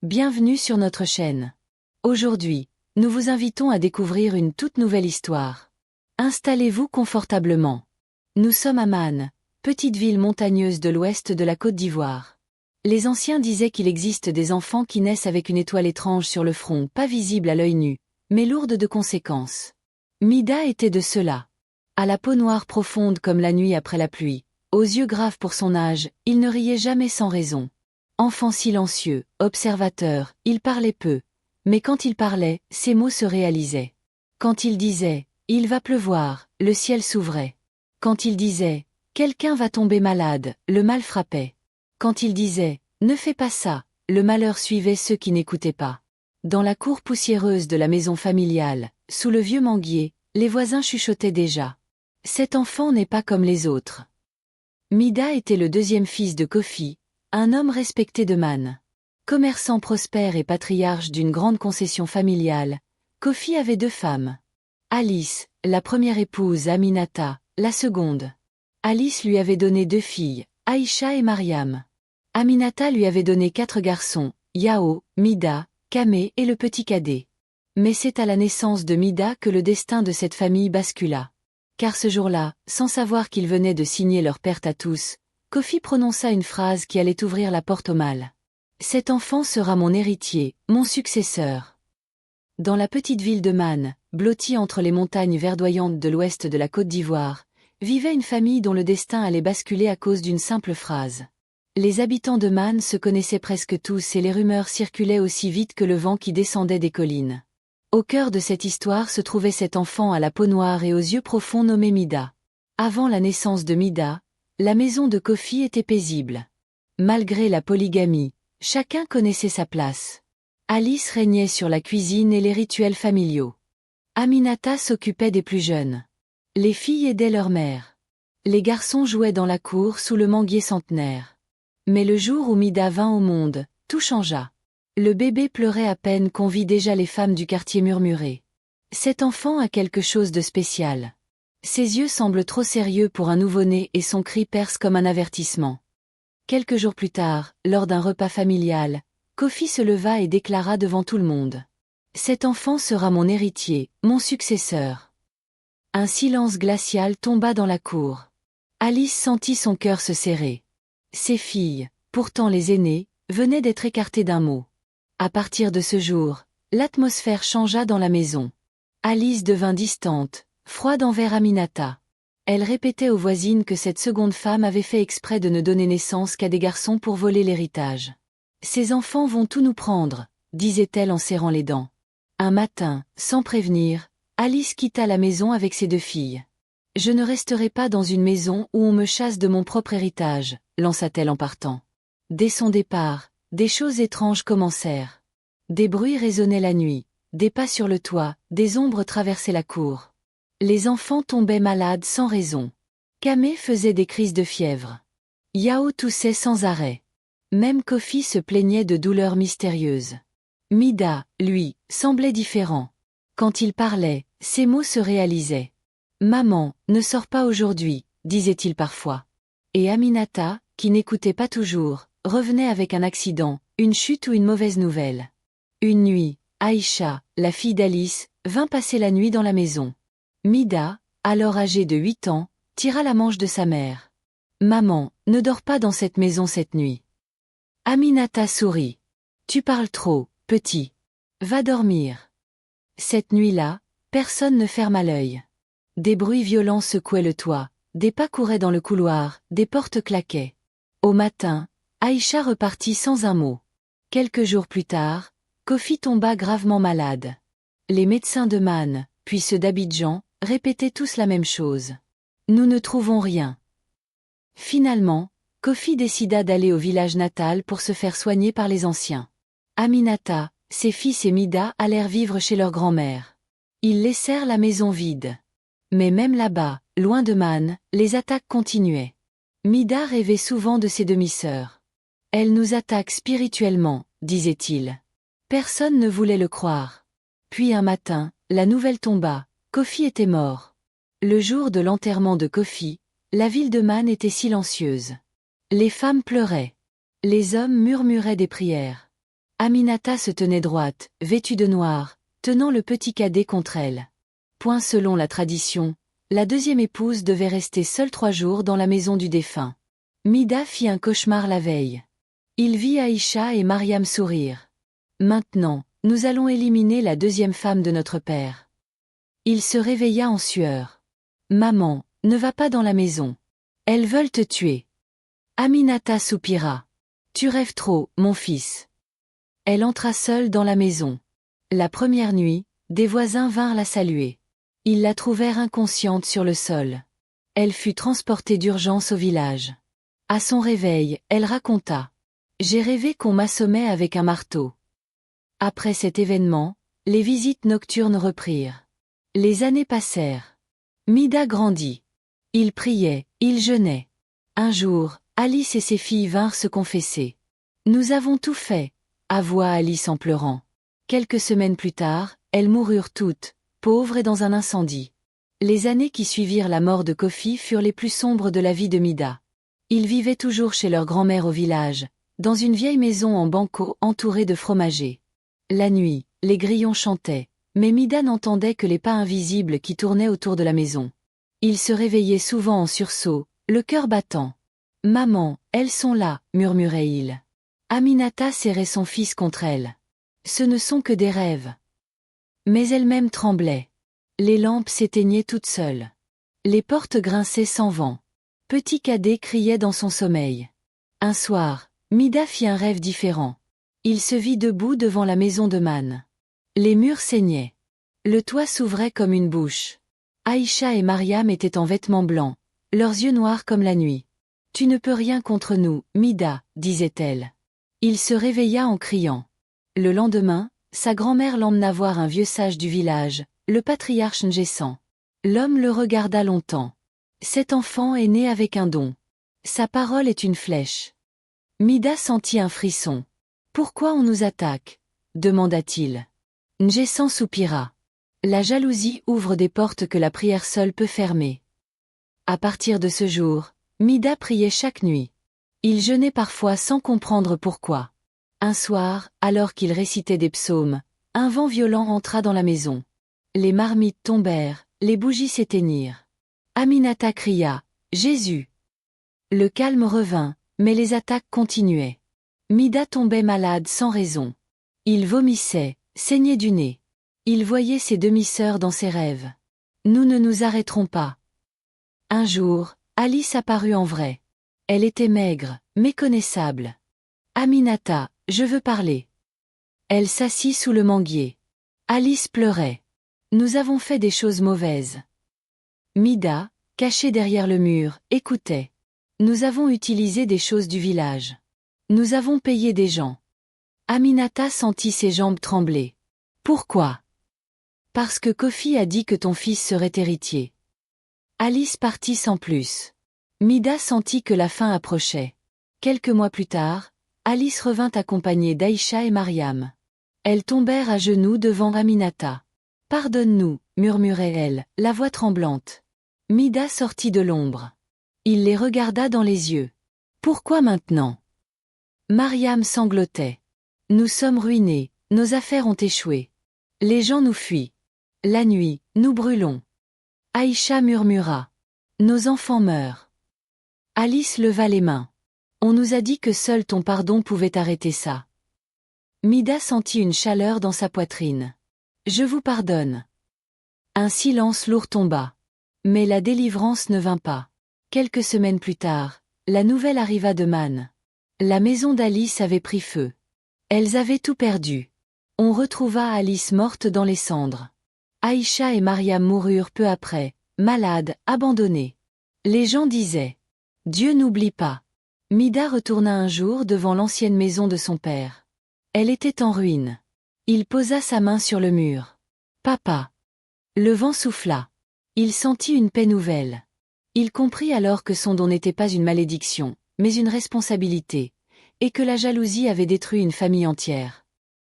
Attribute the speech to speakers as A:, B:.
A: Bienvenue sur notre chaîne. Aujourd'hui, nous vous invitons à découvrir une toute nouvelle histoire. Installez-vous confortablement. Nous sommes à Man, petite ville montagneuse de l'ouest de la Côte d'Ivoire. Les anciens disaient qu'il existe des enfants qui naissent avec une étoile étrange sur le front, pas visible à l'œil nu, mais lourde de conséquences. Mida était de ceux-là. À la peau noire profonde comme la nuit après la pluie, aux yeux graves pour son âge, il ne riait jamais sans raison. Enfant silencieux, observateur, il parlait peu. Mais quand il parlait, ses mots se réalisaient. Quand il disait « il va pleuvoir », le ciel s'ouvrait. Quand il disait « quelqu'un va tomber malade », le mal frappait. Quand il disait « ne fais pas ça », le malheur suivait ceux qui n'écoutaient pas. Dans la cour poussiéreuse de la maison familiale, sous le vieux manguier, les voisins chuchotaient déjà. « Cet enfant n'est pas comme les autres ». Mida était le deuxième fils de Kofi, un homme respecté de Man. Commerçant prospère et patriarche d'une grande concession familiale, Kofi avait deux femmes. Alice, la première épouse Aminata, la seconde. Alice lui avait donné deux filles, Aïcha et Mariam. Aminata lui avait donné 4 garçons, Yao, Mida, Kamé et le petit cadet. Mais c'est à la naissance de Mida que le destin de cette famille bascula. Car ce jour-là, sans savoir qu'ils venaient de signer leur perte à tous, Kofi prononça une phrase qui allait ouvrir la porte au mal. « Cet enfant sera mon héritier, mon successeur. » Dans la petite ville de Man, blottie entre les montagnes verdoyantes de l'ouest de la Côte d'Ivoire, vivait une famille dont le destin allait basculer à cause d'une simple phrase. Les habitants de Man se connaissaient presque tous et les rumeurs circulaient aussi vite que le vent qui descendait des collines. Au cœur de cette histoire se trouvait cet enfant à la peau noire et aux yeux profonds nommé Mida. Avant la naissance de Mida, la maison de Kofi était paisible. Malgré la polygamie, chacun connaissait sa place. Alice régnait sur la cuisine et les rituels familiaux. Aminata s'occupait des plus jeunes. Les filles aidaient leur mère. Les garçons jouaient dans la cour sous le manguier centenaire. Mais le jour où Mida vint au monde, tout changea. Le bébé pleurait à peine qu'on vit déjà les femmes du quartier murmurer. Cet enfant a quelque chose de spécial. Ses yeux semblent trop sérieux pour un nouveau-né et son cri perce comme un avertissement. Quelques jours plus tard, lors d'un repas familial, Kofi se leva et déclara devant tout le monde. « Cet enfant sera mon héritier, mon successeur. » Un silence glacial tomba dans la cour. Alice sentit son cœur se serrer. Ses filles, pourtant les aînées, venaient d'être écartées d'un mot. À partir de ce jour, l'atmosphère changea dans la maison. Alice devint distante, froide envers Aminata. Elle répétait aux voisines que cette seconde femme avait fait exprès de ne donner naissance qu'à des garçons pour voler l'héritage. « Ces enfants vont tout nous prendre », disait-elle en serrant les dents. Un matin, sans prévenir, Alice quitta la maison avec ses deux filles. « Je ne resterai pas dans une maison où on me chasse de mon propre héritage », lança-t-elle en partant. Dès son départ, des choses étranges commencèrent. Des bruits résonnaient la nuit, des pas sur le toit, des ombres traversaient la cour. Les enfants tombaient malades sans raison. Kamé faisait des crises de fièvre. Yao toussait sans arrêt. Même Kofi se plaignait de douleurs mystérieuses. Mida, lui, semblait différent. Quand il parlait, ses mots se réalisaient. « Maman, ne sors pas aujourd'hui », disait-il parfois. Et Aminata, qui n'écoutait pas toujours, revenait avec un accident, une chute ou une mauvaise nouvelle. Une nuit, Aïcha, la fille d'Alice, vint passer la nuit dans la maison. Mida, alors âgée de 8 ans, tira la manche de sa mère. « Maman, ne dors pas dans cette maison cette nuit. » Aminata sourit. « Tu parles trop, petit. Va dormir. » Cette nuit-là, personne ne ferma l'œil. Des bruits violents secouaient le toit, des pas couraient dans le couloir, des portes claquaient. Au matin, Aïcha repartit sans un mot. Quelques jours plus tard, Kofi tomba gravement malade. Les médecins de Man, puis ceux d'Abidjan, répétaient tous la même chose. « Nous ne trouvons rien. » Finalement, Kofi décida d'aller au village natal pour se faire soigner par les anciens. Aminata, ses fils et Mida allèrent vivre chez leur grand-mère. Ils laissèrent la maison vide. Mais même là-bas, loin de Man, les attaques continuaient. Mida rêvait souvent de ses demi-sœurs. « Elles nous attaquent spirituellement », disait-il. Personne ne voulait le croire. Puis un matin, la nouvelle tomba, Kofi était mort. Le jour de l'enterrement de Kofi, la ville de Man était silencieuse. Les femmes pleuraient. Les hommes murmuraient des prières. Aminata se tenait droite, vêtue de noir, tenant le petit cadet contre elle. Point selon la tradition, la deuxième épouse devait rester seule 3 jours dans la maison du défunt. Mida fit un cauchemar la veille. Il vit Aïcha et Mariam sourire. Maintenant, nous allons éliminer la deuxième femme de notre père. Il se réveilla en sueur. Maman, ne va pas dans la maison. Elles veulent te tuer. Aminata soupira. Tu rêves trop, mon fils. Elle entra seule dans la maison. La première nuit, des voisins vinrent la saluer. Ils la trouvèrent inconsciente sur le sol. Elle fut transportée d'urgence au village. À son réveil, elle raconta. J'ai rêvé qu'on m'assommait avec un marteau. Après cet événement, les visites nocturnes reprirent. Les années passèrent. Mida grandit. Il priait, il jeûnait. Un jour, Alice et ses filles vinrent se confesser. Nous avons tout fait, avoua Alice en pleurant. Quelques semaines plus tard, elles moururent toutes, pauvres et dans un incendie. Les années qui suivirent la mort de Kofi furent les plus sombres de la vie de Mida. Ils vivaient toujours chez leur grand-mère au village, dans une vieille maison en banco entourée de fromagers. La nuit, les grillons chantaient, mais Mida n'entendait que les pas invisibles qui tournaient autour de la maison. Il se réveillait souvent en sursaut, le cœur battant. « Maman, elles sont là » murmurait-il. Aminata serrait son fils contre elle. « Ce ne sont que des rêves. » Mais elle-même tremblait. Les lampes s'éteignaient toutes seules. Les portes grinçaient sans vent. Petit cadet criait dans son sommeil. Un soir, Mida fit un rêve différent. Il se vit debout devant la maison de Man. Les murs saignaient. Le toit s'ouvrait comme une bouche. Aïcha et Mariam étaient en vêtements blancs, leurs yeux noirs comme la nuit. « Tu ne peux rien contre nous, Mida, » disait-elle. Il se réveilla en criant. Le lendemain, sa grand-mère l'emmena voir un vieux sage du village, le patriarche Ngessan. L'homme le regarda longtemps. Cet enfant est né avec un don. Sa parole est une flèche. Mida sentit un frisson. « Pourquoi on nous attaque ?» demanda-t-il. Ngessan soupira. La jalousie ouvre des portes que la prière seule peut fermer. À partir de ce jour, Mida priait chaque nuit. Il jeûnait parfois sans comprendre pourquoi. Un soir, alors qu'il récitait des psaumes, un vent violent entra dans la maison. Les marmites tombèrent, les bougies s'éteignirent. Aminata cria « Jésus !» Le calme revint, mais les attaques continuaient. Mida tombait malade sans raison. Il vomissait, saignait du nez. Il voyait ses demi-sœurs dans ses rêves. Nous ne nous arrêterons pas. Un jour, Alice apparut en vrai. Elle était maigre, méconnaissable. Aminata, je veux parler. Elle s'assit sous le manguier. Alice pleurait. Nous avons fait des choses mauvaises. Mida, cachée derrière le mur, écoutait. Nous avons utilisé des choses du village. Nous avons payé des gens. Aminata sentit ses jambes trembler. Pourquoi? Parce que Kofi a dit que ton fils serait héritier. Alice partit sans plus. Mida sentit que la fin approchait. Quelques mois plus tard, Alice revint accompagnée d'Aïcha et Mariam. Elles tombèrent à genoux devant Aminata. « Pardonne-nous » murmurait-elle, la voix tremblante. Mida sortit de l'ombre. Il les regarda dans les yeux. « Pourquoi maintenant ?» Mariam sanglotait. « Nous sommes ruinés, nos affaires ont échoué. Les gens nous fuient. La nuit, nous brûlons. » Aïcha murmura. « Nos enfants meurent. » Alice leva les mains. « On nous a dit que seul ton pardon pouvait arrêter ça. » Mida sentit une chaleur dans sa poitrine. « Je vous pardonne. » Un silence lourd tomba. Mais la délivrance ne vint pas. Quelques semaines plus tard, la nouvelle arriva de Man. La maison d'Alice avait pris feu. Elles avaient tout perdu. On retrouva Alice morte dans les cendres. Aïcha et Mariam moururent peu après, malades, abandonnées. Les gens disaient « Dieu n'oublie pas ». Mida retourna un jour devant l'ancienne maison de son père. Elle était en ruine. Il posa sa main sur le mur. « Papa !» Le vent souffla. Il sentit une paix nouvelle. Il comprit alors que son don n'était pas une malédiction, mais une responsabilité, et que la jalousie avait détruit une famille entière.